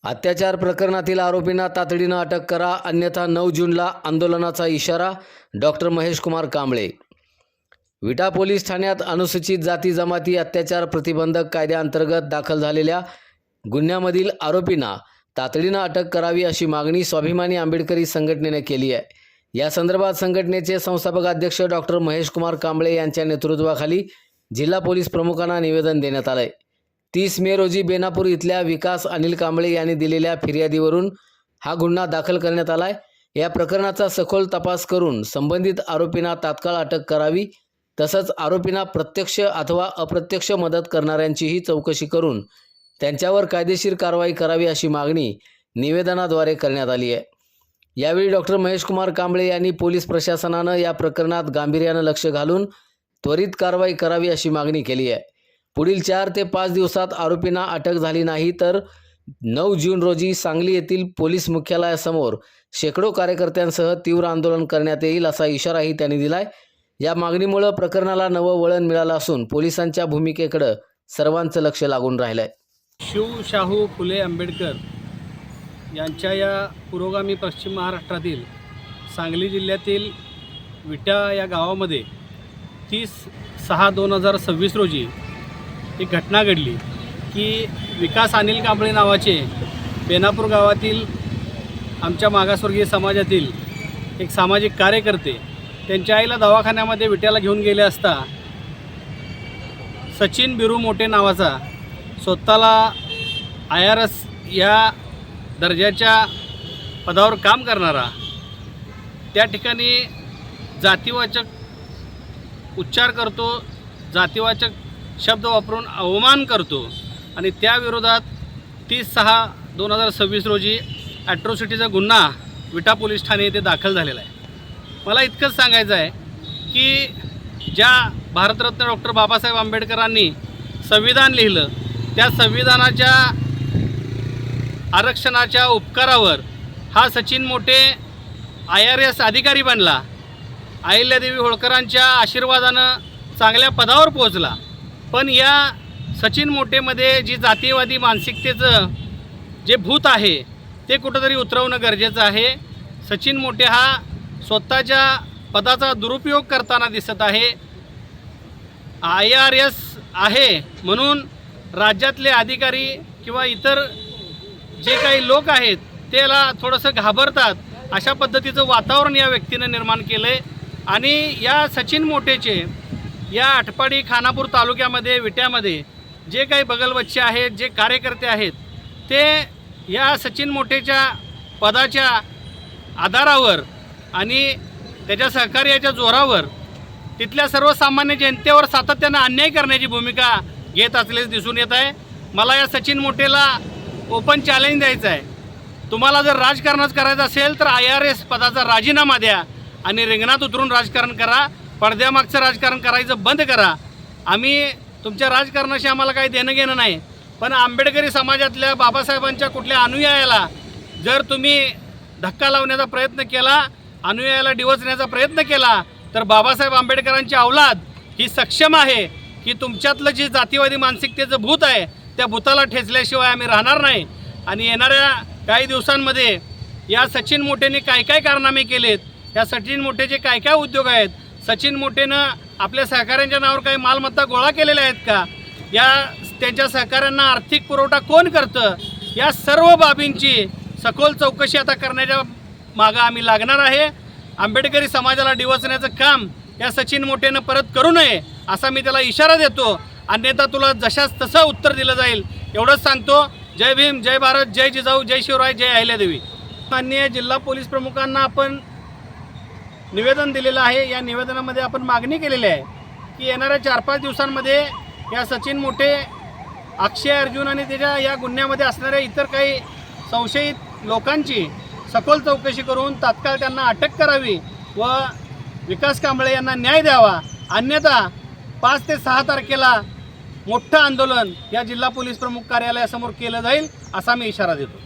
अत्याचार प्रकरणातील आरोपींना तातडीनं अटक करा, अन्यथा 9 जूनला आंदोलनाचा इशारा. डॉक्टर महेश कुमार कांबळे. विटा पोलीस ठाण्यात अनुसूचित जाती जमाती अत्याचार प्रतिबंधक कायद्याअंतर्गत दाखल झालेल्या गुन्ह्यामधील आरोपींना तातडीनं अटक करावी अशी मागणी स्वाभिमानी आंबेडकरी संघटनेने केली आहे. या संदर्भात संघटनेचे संस्थापक अध्यक्ष डॉक्टर महेश कुमार कांबळे यांच्या नेतृत्वाखाली जिल्हा पोलीस प्रमुखांना निवेदन देण्यात आलं आहे. 30 मे रोजी बेनापूर इथल्या विकास अनिल कांबळे यांनी दिलेल्या फिर्यादीवरून हा गुन्हा दाखल करण्यात आला आहे. या प्रकरणाचा सखोल तपास करून संबंधित आरोपींना तात्काळ अटक करावी, तसंच आरोपींना प्रत्यक्ष अथवा अप्रत्यक्ष मदत करणाऱ्यांचीही चौकशी करून त्यांच्यावर कायदेशीर कारवाई करावी अशी मागणी निवेदनाद्वारे करण्यात आली आहे. यावेळी डॉक्टर महेश कुमार कांबळे यांनी पोलीस प्रशासनानं या प्रकरणात गांभीर्यानं लक्ष घालून त्वरित कारवाई करावी अशी मागणी केली आहे. पुढील 4 ते 5 दिवसात आरोपींना अटक झाली नाही तर 9 जून रोजी सांगली येथील पोलीस मुख्यालयासमोर शेकडो कार्यकर्त्यांसह तीव्र आंदोलन करण्यात येईल असा इशाराही त्यांनी दिलाय. या मागणीमुळे प्रकरणाला नवं वळण मिळालं असून पोलिसांच्या भूमिकेकडे सर्वांचं लक्ष लागून राहिलंय. शिवशाहू फुले आंबेडकर यांच्या या पुरोगामी पश्चिम महाराष्ट्रातील सांगली जिल्ह्यातील विटा या गावामध्ये 30/6/2026 रोजी एक घटना घडली की विकास अनिल कांबळे नावाचे बेनापूर गावातील आमच्या मागासवर्गीय समाजातील एक सामाजिक कार्यकर्ते त्यांच्या आईला दवाखान्यामध्ये विट्याला घेऊन गेले असता सचिन बिरू मोठे नावाचा स्वतःला IRS या दर्जाच्या पदावर काम करणारा त्या ठिकाणी जातीवाचक उच्चार करतो, जातीवाचक शब्द वापरून अवमान करतो आणि त्याविरोधात 30/6/2026 रोजी ॲट्रॉसिटीचा गुन्हा विटा पोलीस ठाणे येथे दाखल झालेला आहे. मला इतकंच सांगायचं आहे की ज्या भारतरत्न डॉक्टर बाबासाहेब आंबेडकरांनी संविधान लिहिलं त्या संविधानाच्या आरक्षणाच्या उपकारावर हा सचिन मोठे IRS अधिकारी बनला. अहिल्यादेवी होळकरांच्या आशीर्वादानं चांगल्या पदावर पोहोचला. पण या सचिन मोठेमध्ये जी जातीयवादी मानसिकतेचं जे भूत आहे ते कुठंतरी उतरवणं गरजेचं आहे. सचिन मोठे हा स्वतःच्या पदाचा दुरुपयोग करताना दिसत आहे. IRS आहे म्हणून राज्यातले अधिकारी किंवा इतर जे काही लोक आहेत त्याला थोडंसं घाबरतात. अशा पद्धतीचं वातावरण या व्यक्तीनं निर्माण केलं आहे. आणि या सचिन मोठेचे या आटपाडी खानापूर तालुक्यामध्ये विट्यामध्ये जे काही बगलबच्चे आहेत, जे कार्यकर्ते आहेत, ते या सचिन मोठेच्या पदाच्या आधारावर आणि त्याच्या सहकार्याच्या जोरावर तिथल्या सर्वसामान्य जनतेवर सातत्यानं अन्याय करण्याची भूमिका घेत असल्याचं दिसून येत आहे. मला या सचिन मोठेला ओपन चॅलेंज द्यायचं आहे. तुम्हाला जर राजकारणच करायचं असेल तर IRS पदाचा राजीनामा द्या आणि रिंगणात उतरून राजकारण करा. पडद्यामागचं राजकारण करायचं बंद करा. आम्ही तुमच्या राजकारणाशी आम्हाला काही देणं घेणं नाही, पण आंबेडकरी समाजातल्या बाबासाहेबांच्या कुठल्या अनुयायाला जर तुम्ही धक्का लावण्याचा प्रयत्न केला, अनुयायाला डिवचण्याचा प्रयत्न केला, तर बाबासाहेब आंबेडकरांची औलाद ही सक्षम आहे की तुमच्यातलं जे जातीवादी मानसिकतेचं भूत आहे त्या भूताला ठेचल्याशिवाय आम्ही राहणार नाही. आणि येणाऱ्या काही दिवसांमध्ये या सचिन मोठेने काय काय कारनामे केलेत, या सचिन मोठेचे काय काय उद्योग आहेत, सचिन मोठेनं आपल्या सहकाऱ्यांच्या नावावर काही मालमत्ता गोळा केलेल्या आहेत का, या त्यांच्या सहकाऱ्यांना आर्थिक पुरवठा कोण करतं, या सर्व बाबींची सखोल चौकशी आता करण्याच्या मागं आम्ही लागणार आहे. आंबेडकरी समाजाला डिवचण्याचं काम या सचिन मोठेनं परत करू नये असा मी त्याला इशारा देतो. अन्यथा तुला जशाच तसं उत्तर दिलं जाईल एवढंच सांगतो. जय भीम, जय भारत, जय जिजाऊ, जय शिवराय, जय अहिल्यादेवी. माननीय जिल्हा पोलीस प्रमुखांना आपण निवेदन दिलेलं आहे. या निवेदनामध्ये आपण मागणी केलेली आहे की येणाऱ्या 4-5 दिवसांमध्ये या सचिन मोठे, अक्षय अर्जुन आणि त्याच्या या गुन्ह्यामध्ये असणाऱ्या इतर काही संशयित लोकांची सखोल चौकशी करून तात्काळ त्यांना अटक करावी व विकास कांबळे यांना न्याय द्यावा. अन्यथा 5 ते 6 तारखेला मोठं आंदोलन या जिल्हा पोलीस प्रमुख कार्यालयासमोर केलं जाईल असा मी इशारा देतो.